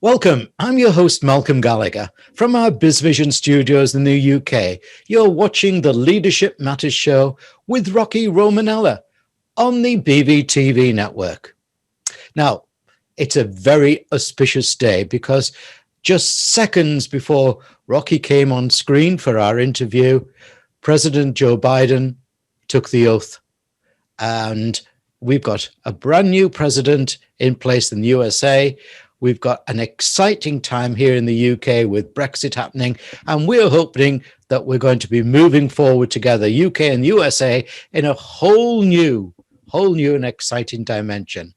Welcome. I'm your host, Malcolm Gallagher, from our BizVision studios in the UK. You're watching the Leadership Matters show with Rocky Romanella on the BVTV network. Now, it's a very auspicious day because just seconds before Rocky came on screen for our interview, President Joe Biden took the oath, and we've got a brand new president in place in the USA. We've got an exciting time here in the UK with Brexit happening, and we're hoping that we're going to be moving forward together, UK and USA, in a whole new and exciting dimension.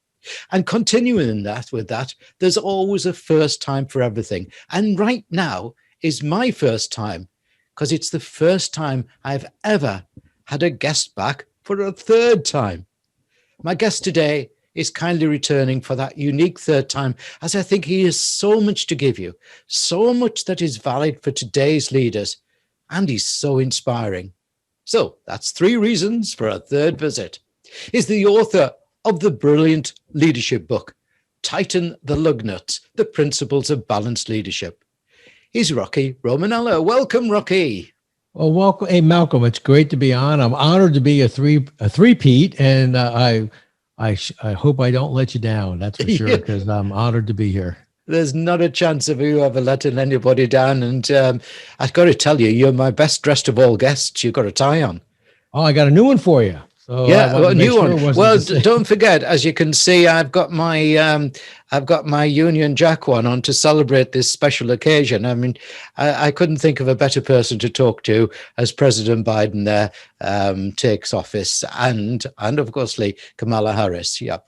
And continuing with that, there's always a first time for everything. And right now is my first time, because it's the first time I've ever had a guest back for a third time. My guest today is kindly returning for that unique third time, as I think he has so much to give you, so much that is valid for today's leaders, and he's so inspiring. So that's 3 reasons for a third visit. He's the author of the brilliant leadership book, Tighten The Lug Nuts, The Principles of Balanced Leadership. He's Rocky Romanella. Welcome, Rocky. Well, welcome. Hey, Malcolm, it's great to be on. I'm honored to be a three-peat, and I hope I don't let you down. That's for sure, because I'm honored to be here. There's not a chance of you ever letting anybody down. And I've got to tell you, you're my best dressed of all guests. You've got a tie on. Oh, I got a new one for you. So yeah, a new one. Well, don't forget, as you can see, I've got my Union Jack one on to celebrate this special occasion. I mean, I couldn't think of a better person to talk to as President Biden there takes office, and of course, Kamala Harris. Yeah,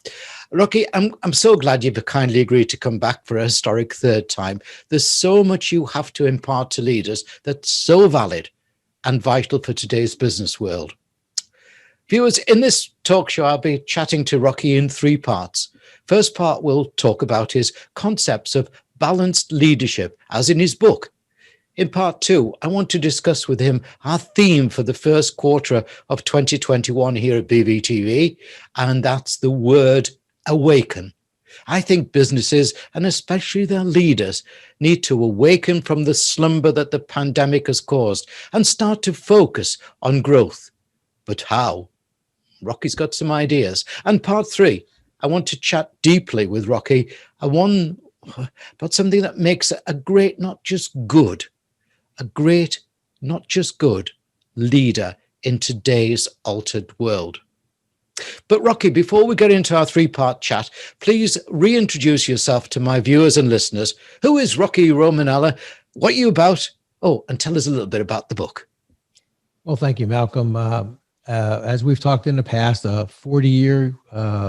Rocky, I'm so glad you've kindly agreed to come back for a historic third time. There's so much you have to impart to leaders that's so valid and vital for today's business world. Viewers, in this talk show, I'll be chatting to Rocky in 3 parts. First part, we'll talk about his concepts of balanced leadership, as in his book. In part 2, I want to discuss with him our theme for the first quarter of 2021 here at BVTV, and that's the word awaken. I think businesses, and especially their leaders, need to awaken from the slumber that the pandemic has caused and start to focus on growth. But how? Rocky's got some ideas. And part 3, I want to chat deeply with Rocky about something that makes a great, not just good leader in today's altered world. But Rocky, before we get into our 3-part chat, please reintroduce yourself to my viewers and listeners. Who is Rocky Romanella? What are you about? Oh, and tell us a little bit about the book. Well, thank you, Malcolm. As we've talked in the past, a 40-year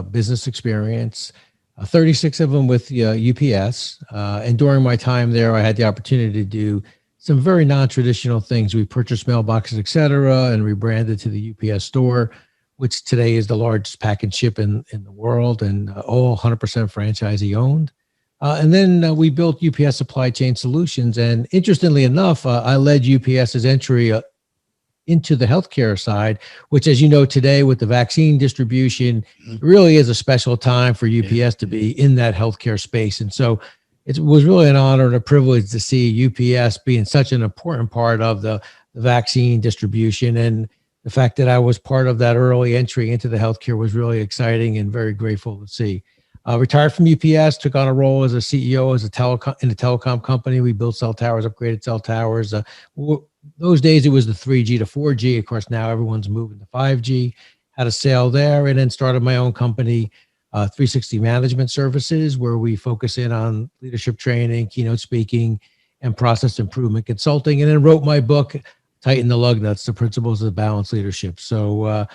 business experience, 36 of them with UPS. And during my time there, I had the opportunity to do some very non-traditional things. We purchased mailboxes, et cetera, and rebranded to the UPS store, which today is the largest pack and ship in the world, and all 100% franchisee owned. And then we built UPS Supply Chain Solutions. And interestingly enough, I led UPS's entry into the healthcare side, which, as you know, today with the vaccine distribution, really is a special time for UPS to be in that healthcare space. And so it was really an honor and a privilege to see UPS being such an important part of the vaccine distribution. And the fact that I was part of that early entry into the healthcare was really exciting and very grateful to see. Retired from UPS, took on a role as a CEO in a telecom company. We built cell towers, upgraded cell towers. Those days, it was the 3G to 4G. Of course, now everyone's moving to 5G. Had a sale there, and then started my own company, 360 Management Services, where we focus in on leadership training, keynote speaking, and process improvement consulting. And then wrote my book, Tighten the Lug Nuts, The Principles of Balanced Leadership. So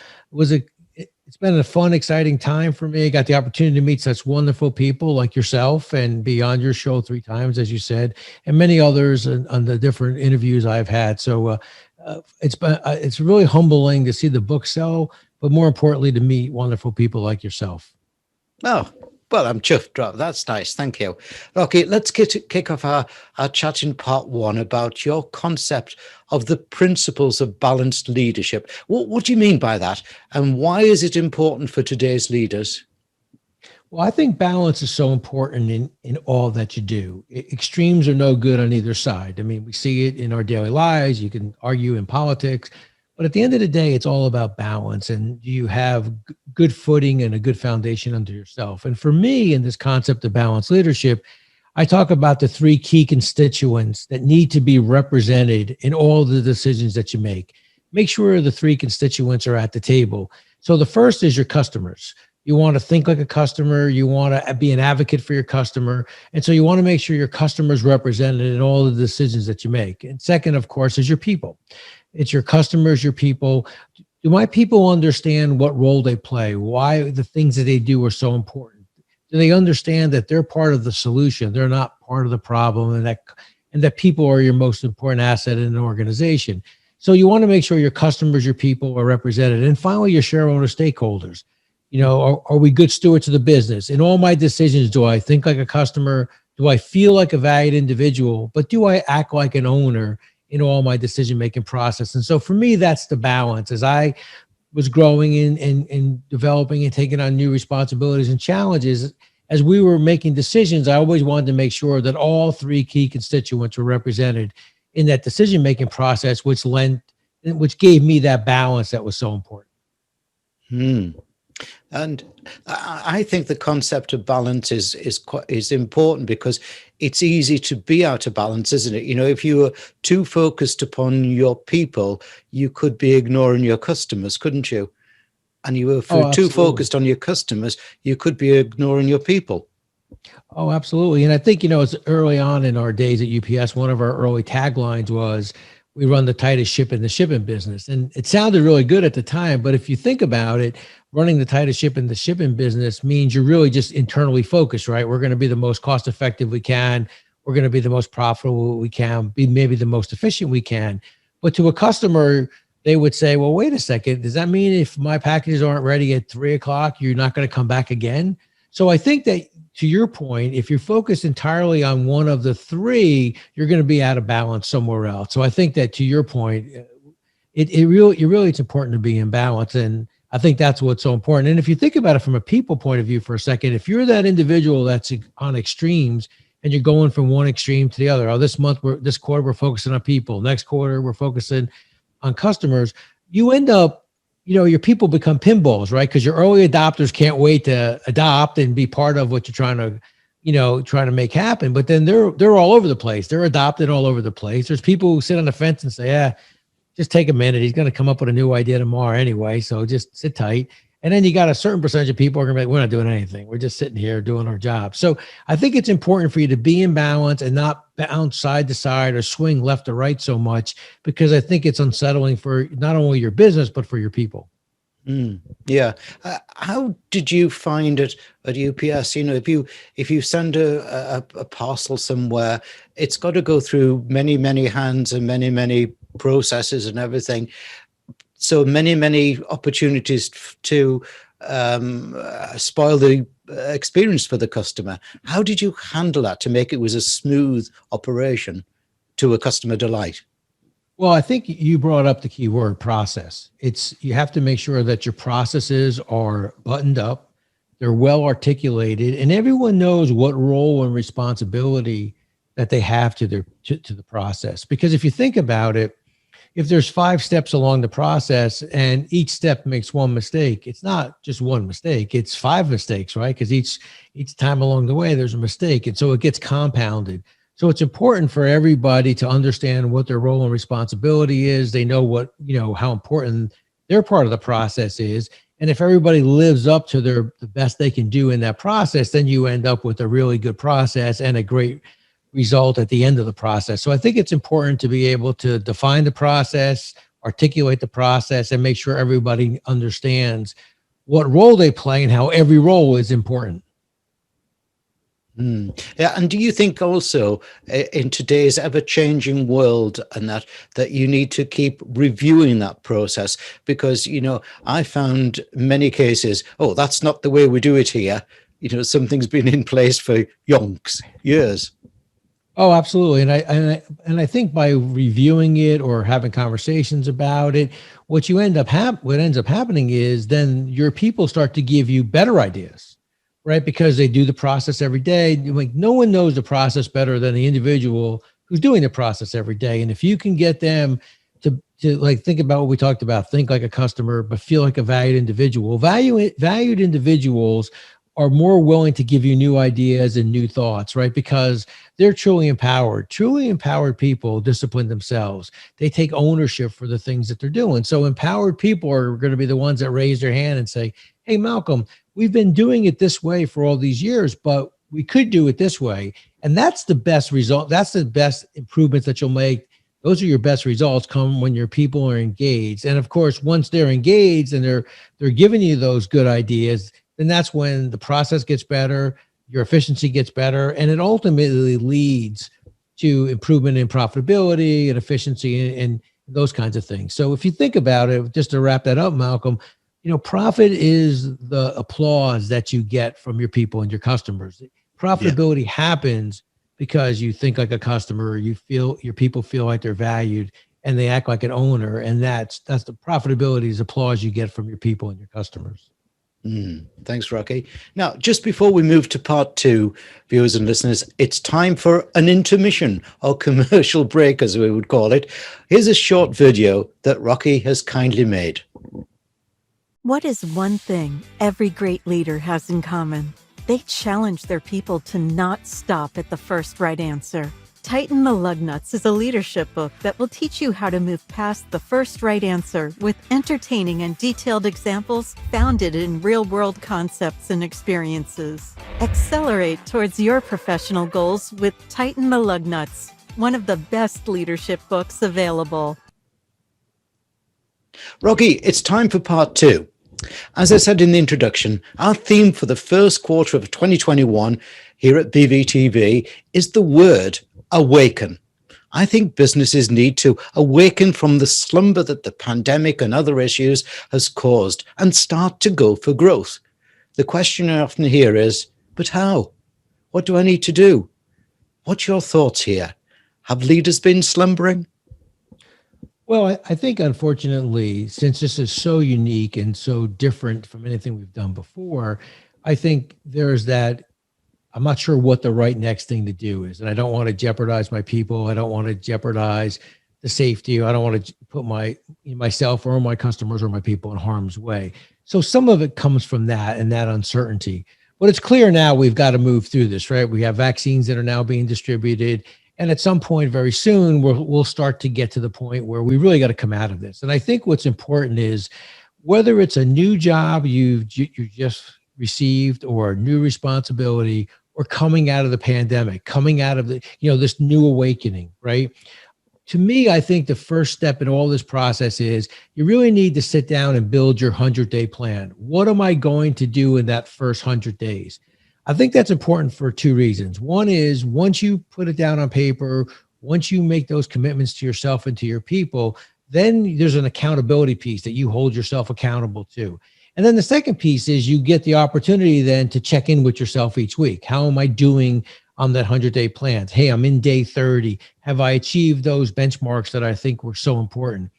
it's been a fun, exciting time for me. I got the opportunity to meet such wonderful people like yourself and be on your show 3 times, as you said, and many others on the different interviews I've had. So it's really humbling to see the book sell, but more importantly, to meet wonderful people like yourself. Oh, well, I'm chuffed, Rob. That's nice. Thank you. Okay, let's kick off our chat in part 1 about your concept of the principles of balanced leadership. What do you mean by that? And why is it important for today's leaders? Well, I think balance is so important in all that you do. Extremes are no good on either side. I mean, we see it in our daily lives. You can argue in politics, but at the end of the day, it's all about balance. And you have good footing and a good foundation under yourself. And for me, in this concept of balanced leadership, I talk about the three key constituents that need to be represented in all the decisions that you make. Make sure the three constituents are at the table. So the first is your customers. You want to think like a customer. You want to be an advocate for your customer. And so you want to make sure your customers represented in all the decisions that you make. And second, of course, is your people. It's your customers, your people. Do my people understand what role they play? Why the things that they do are so important? Do they understand that they're part of the solution? They're not part of the problem, and that people are your most important asset in an organization. So you want to make sure your customers, your people are represented. And finally, your shareholder stakeholders. Are we good stewards of the business? In all my decisions, do I think like a customer? Do I feel like a valued individual? But do I act like an owner in all my decision-making process? And so for me, that's the balance. As I was growing and developing and taking on new responsibilities and challenges, as we were making decisions, I always wanted to make sure that all three key constituents were represented in that decision-making process, which gave me that balance that was so important. Hmm. And I think the concept of balance is important, because it's easy to be out of balance, isn't it? If you were too focused upon your people, you could be ignoring your customers, couldn't you? And if you were too focused on your customers, you could be ignoring your people. Oh, absolutely. And I think, it's early on in our days at UPS, one of our early taglines was, we run the tightest ship in the shipping business. And it sounded really good at the time. But if you think about it, running the tightest ship in the shipping business means you're really just internally focused, right? We're going to be the most cost effective we can. We're going to be the most profitable we can, be maybe the most efficient we can. But to a customer, they would say, well, wait a second. Does that mean if my packages aren't ready at 3:00, you're not going to come back again? So I think that, to your point, if you're focused entirely on one of the three, you're going to be out of balance somewhere else. So I think that, to your point, it's important to be in balance. And I think that's what's so important. And if you think about it from a people point of view for a second, if you're that individual that's on extremes and you're going from one extreme to the other, this quarter, we're focusing on people. Next quarter, we're focusing on customers. You end up, your people become pinballs, right? Because your early adopters can't wait to adopt and be part of what you're trying to make happen. But then they're all over the place. They're adopted all over the place. There's people who sit on the fence and say, yeah, just take a minute. He's going to come up with a new idea tomorrow anyway. So just sit tight. And then you got a certain percentage of people are going to be like, we're not doing anything. We're just sitting here doing our job. So I think it's important for you to be in balance and not bounce side to side or swing left or right so much, because I think it's unsettling for not only your business, but for your people. Yeah. How did you find it at UPS? If you send a parcel somewhere, it's got to go through many, many hands and many, many processes and everything. So many opportunities to spoil the experience for the customer. How did you handle that to make it was a smooth operation to a customer delight? Well, I think you brought up the key word, process. You have to make sure that your processes are buttoned up, they're well articulated, and everyone knows what role and responsibility that they have to the process. Because if you think about it, if there's 5 steps along the process and each step makes one mistake, it's not just one mistake, it's 5 mistakes, right? Because each time along the way, there's a mistake. And so it gets compounded. So it's important for everybody to understand what their role and responsibility is. They know how important their part of the process is. And if everybody lives up to the best they can do in that process, then you end up with a really good process and a great result at the end of the process. So I think it's important to be able to define the process, articulate the process, and make sure everybody understands what role they play and how every role is important. Yeah, and do you think also in today's ever-changing world, and that you need to keep reviewing that process? Because I found many cases, oh, that's not the way we do it here. Something's been in place for years. Oh, absolutely. And I think by reviewing it or having conversations about it, what ends up happening is then your people start to give you better ideas, right? Because they do the process every day. Like no one knows the process better than the individual who's doing the process every day. And if you can get them to like think about what we talked about, think like a customer, but feel like a valued individual. Valued individuals are more willing to give you new ideas and new thoughts, right? Because they're truly empowered. Truly empowered people discipline themselves. They take ownership for the things that they're doing. So empowered people are going to be the ones that raise their hand and say, hey, Malcolm, we've been doing it this way for all these years, but we could do it this way. And that's the best result. That's the best improvements that you'll make. Those are your best results come when your people are engaged. And of course, once they're engaged and they're giving you those good ideas, then that's when the process gets better, your efficiency gets better, and it ultimately leads to improvement in profitability and efficiency and those kinds of things. So if you think about it, just to wrap that up, Malcolm, profit is the applause that you get from your people and your customers. Yeah. Profitability happens because you think like a customer, you feel your people feel like they're valued and they act like an owner. And that's the profitability is applause you get from your people and your customers. Thanks, Rocky. Now, just before we move to part two, viewers and listeners, it's time for an intermission or commercial break, as we would call it. Here's a short video that Rocky has kindly made. What is one thing every great leader has in common? They challenge their people to not stop at the first right answer. Tighten the Lug Nuts is a leadership book that will teach you how to move past the first right answer with entertaining and detailed examples founded in real-world concepts and experiences. Accelerate towards your professional goals with Tighten the Lug Nuts, one of the best leadership books available. Rocky, it's time for part two. As I said in the introduction, our theme for the first quarter of 2021 here at BVTV is the word awaken. I think businesses need to awaken from the slumber that the pandemic and other issues has caused and start to go for growth. The question I often hear is, but how? What do I need to do? What's your thoughts here? Have leaders been slumbering? Well, I think, unfortunately, since this is so unique and so different from anything we've done before, I think there's that. I'm not sure what the right next thing to do is. And I don't want to jeopardize my people. I don't want to jeopardize the safety. I don't want to put myself or my customers or my people in harm's way. So some of it comes from that and that uncertainty. But it's clear now we've got to move through this, right? We have vaccines that are now being distributed. And at some point very soon, we'll start to get to the point where we really got to come out of this. And I think what's important is whether it's a new job you just received or a new responsibility or coming out of the pandemic, coming out of the, this new awakening, right? To me, I think the first step in all this process is you really need to sit down and build your 100-day plan. What am I going to do in that first 100 days? I think that's important for two reasons. One is once you put it down on paper, once you make those commitments to yourself and to your people, then there's an accountability piece that you hold yourself accountable to. And then the second piece is you get the opportunity then to check in with yourself each week. How am I doing on that 100-day plan? Hey, I'm in day 30. Have I achieved those benchmarks that I think were so important?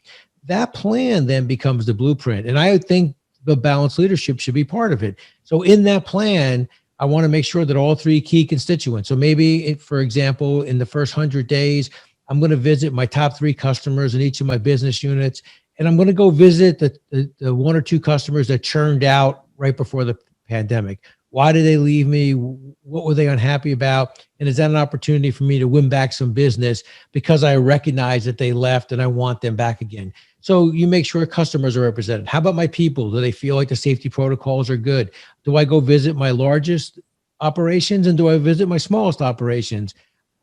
That plan then becomes the blueprint. And I think the balanced leadership should be part of it. So in that plan, I want to make sure that all three key constituents. So maybe, for example, in the first 100 days, I'm going to visit my top 3 customers in each of my business units. And I'm going to go visit the 1 or 2 customers that churned out right before the pandemic. Why did they leave me? What were they unhappy about? And is that an opportunity for me to win back some business because I recognize that they left and I want them back again? So you make sure customers are represented. How about my people? Do they feel like the safety protocols are good? Do I go visit my largest operations and do I visit my smallest operations?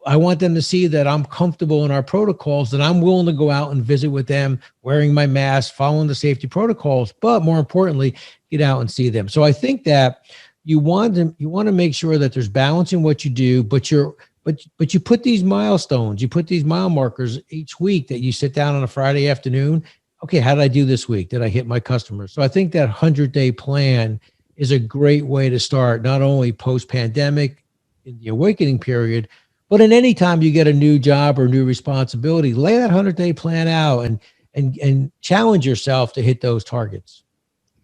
I want them to see that I'm comfortable in our protocols, that I'm willing to go out and visit with them, wearing my mask, following the safety protocols, but more importantly, get out and see them. So I think that you want to make sure that there's balance in what you do, but you put these milestones, you put these mile markers each week that you sit down on a Friday afternoon. Okay, how did I do this week? Did I hit my customers? So I think that 100-day plan is a great way to start, not only post-pandemic in the awakening period, but in any time you get a new job or new responsibility, lay that 100-day plan out and challenge yourself to hit those targets.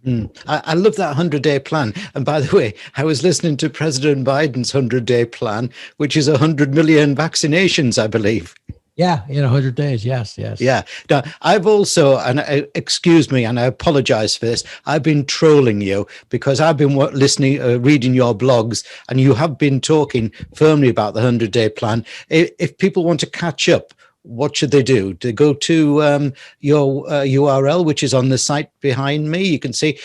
I love that 100-day plan. And by the way, I was listening to President Biden's 100-day plan, which is 100 million vaccinations, I believe. Yeah, in 100 days. Yes, yes. Yeah. Now, I've also, and excuse me, and I apologize for this, I've been trolling you because I've been listening, reading your blogs, and you have been talking firmly about the 100-day plan. If people want to catch up, what should they do? To go to your URL, which is on the site behind me. You can see,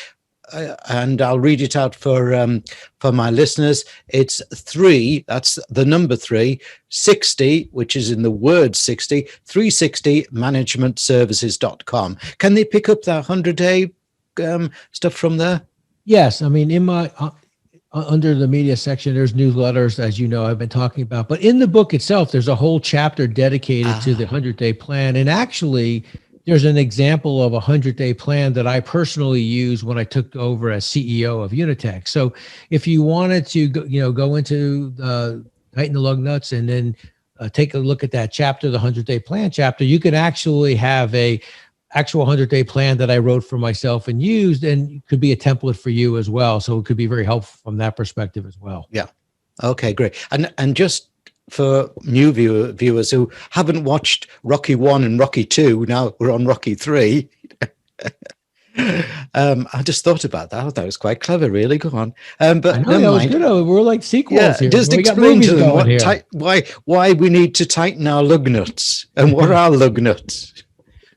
and I'll read it out for my listeners. It's 3, that's the number 3, 60, which is in the word 60, 360managementservices.com. Can they pick up that 100-day stuff from there? Yes. I mean, in my under the media section, there's newsletters, as you know, I've been talking about. But in the book itself, there's a whole chapter dedicated to the 100-day plan. And actually, there's an example of a 100-day plan that I personally used when I took over as CEO of Unitech. So if you wanted to go into the Tighten the Lug Nuts and then take a look at that chapter, the 100-day plan chapter, you can actually have a actual 100-day plan that I wrote for myself and used, and it could be a template for you as well. So it could be very helpful from that perspective as well. Yeah. Okay, great. And just for new viewers who haven't watched Rocky 1 and Rocky 2, now we're on Rocky 3. I just thought about that. That was quite clever, really. Go on. But I know, that was good. We're like sequels here. Just explain to them why we need to tighten our lug nuts and what are lug nuts.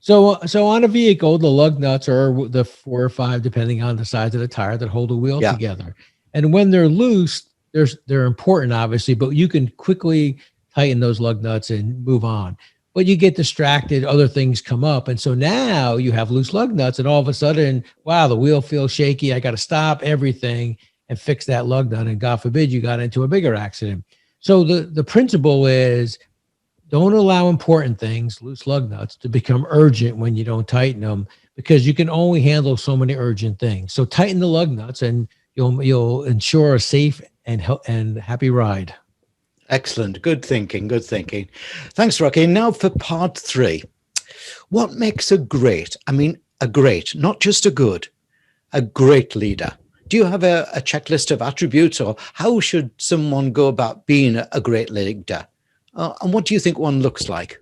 So on a vehicle, the lug nuts are the 4 or 5, depending on the size of the tire, that hold the wheel together. And when they're loose, they're important, obviously, but you can quickly tighten those lug nuts and move on. But you get distracted, other things come up. And so now you have loose lug nuts, and all of a sudden, wow, the wheel feels shaky. I got to stop everything and fix that lug nut. And God forbid you got into a bigger accident. So the principle is, don't allow important things, loose lug nuts, to become urgent when you don't tighten them, because you can only handle so many urgent things. So tighten the lug nuts, and you'll ensure a safe and happy ride. Excellent. Good thinking. Good thinking. Thanks, Rocky. Now for part 3. What makes a great, not just a good, a great leader? Do you have a checklist of attributes, or how should someone go about being a great leader? And what do you think one looks like?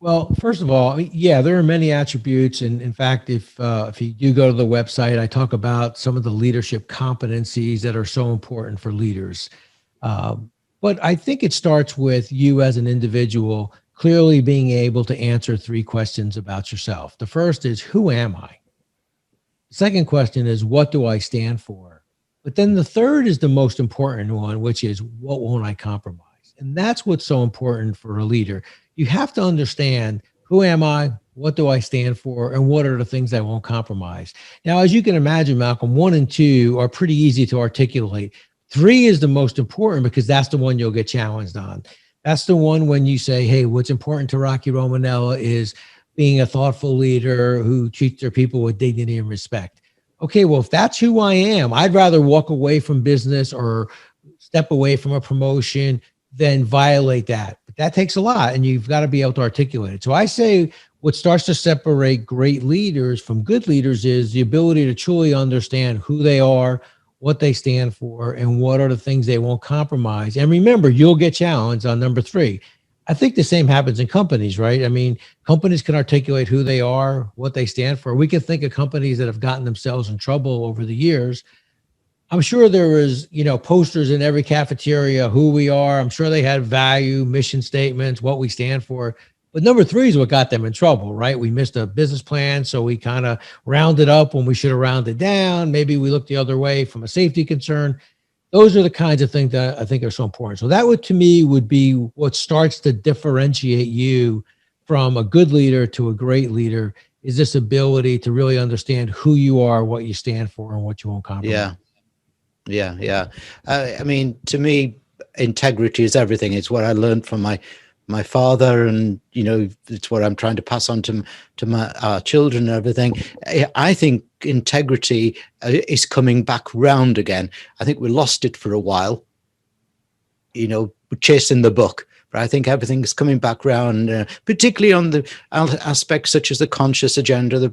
Well, first of all, there are many attributes. And in fact, if you do go to the website, I talk about some of the leadership competencies that are so important for leaders. But I think it starts with you as an individual clearly being able to answer 3 questions about yourself. The first is, who am I? The second question is, what do I stand for? But then the third is the most important one, which is, what won't I compromise? And that's what's so important for a leader. You have to understand, who am I? What do I stand for? And what are the things I won't compromise? Now, as you can imagine, Malcolm, 1 and 2 are pretty easy to articulate. 3 is the most important, because that's the one you'll get challenged on. That's the one when you say, hey, what's important to Rocky Romanella is being a thoughtful leader who treats their people with dignity and respect. Okay, well, if that's who I am, I'd rather walk away from business or step away from a promotion than violate that. But that takes a lot, and you've got to be able to articulate it. So I say what starts to separate great leaders from good leaders is the ability to truly understand who they are, what they stand for, and what are the things they won't compromise. And remember, you'll get challenged on number 3. I think the same happens in companies, right? I mean, companies can articulate who they are, what they stand for. We can think of companies that have gotten themselves in trouble over the years. I'm sure there is, posters in every cafeteria, who we are. I'm sure they had value, mission statements, what we stand for. But number 3 is what got them in trouble, right? We missed a business plan, so we kind of rounded up when we should have rounded down. Maybe we looked the other way from a safety concern. Those are the kinds of things that I think are so important. So that to me would be what starts to differentiate you from a good leader to a great leader, is this ability to really understand who you are, what you stand for, and what you won't compromise. Yeah. To me, integrity is everything. It's what I learned from my father, and it's what I'm trying to pass on to our children and everything. I think integrity is coming back round again. I think we lost it for a while, chasing the buck. But I think everything's coming back round, particularly on the aspects such as the conscious agenda, the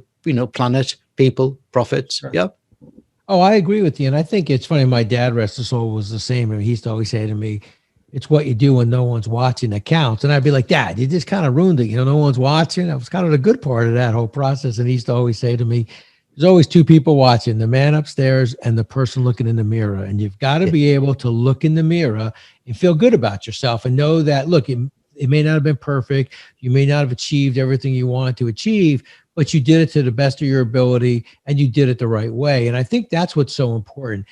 planet, people, profits. Sure. Yep. Oh, I agree with you. And I think it's funny. My dad, rest his soul, was the same. I mean, he used to always say to me, it's what you do when no one's watching that counts. And I'd be like, Dad, you just kind of ruined it. No one's watching. That was kind of the good part of that whole process. And he used to always say to me, there's always two people watching, the man upstairs and the person looking in the mirror. And you've got to be able to look in the mirror and feel good about yourself and know that, look, it may not have been perfect. You may not have achieved everything you wanted to achieve, but you did it to the best of your ability and you did it the right way. And I think that's what's so important.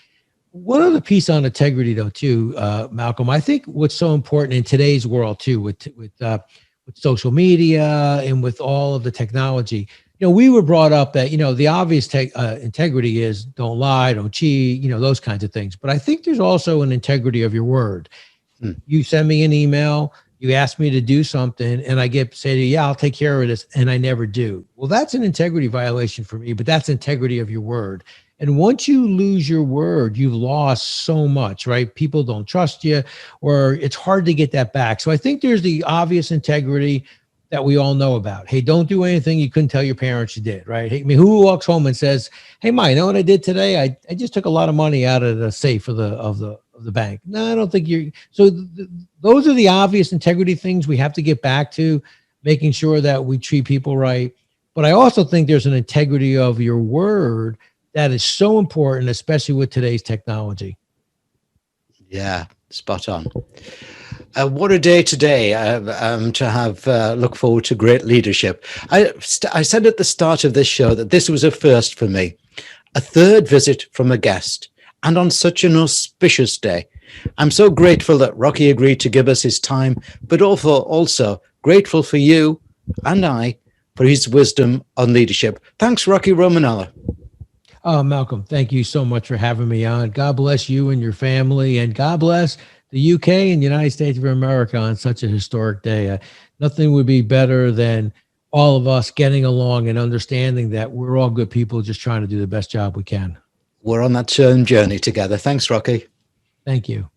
One other piece on integrity, though, too, Malcolm. I think what's so important in today's world, too, with social media and with all of the technology, we were brought up that the obvious integrity is don't lie, don't cheat, those kinds of things. But I think there's also an integrity of your word. You send me an email, you ask me to do something, and I say to you, yeah, I'll take care of this, and I never do. Well, that's an integrity violation for me, but that's integrity of your word. And once you lose your word, you've lost so much, right? People don't trust you, or it's hard to get that back. So I think there's the obvious integrity that we all know about. Hey, don't do anything you couldn't tall your parents you did, right? Hey, I mean, who walks home and says, hey, Ma, you know what I did today? I just took a lot of money out of the safe of the bank. No, I don't think you're. So those are the obvious integrity things we have to get back to, making sure that we treat people right. But I also think there's an integrity of your word that is so important, especially with today's technology. Yeah, spot on. What a day today to have look forward to great leadership. I said at the start of this show that this was a first for me, a third visit from a guest, and on such an auspicious day. I'm so grateful that Rocky agreed to give us his time, but also grateful for you and I for his wisdom on leadership. Thanks, Rocky Romanella. Oh, Malcolm, thank you so much for having me on. God bless you and your family, and God bless the UK and United States of America on such a historic day. Nothing would be better than all of us getting along and understanding that we're all good people just trying to do the best job we can. We're on that same journey together. Thanks, Rocky. Thank you.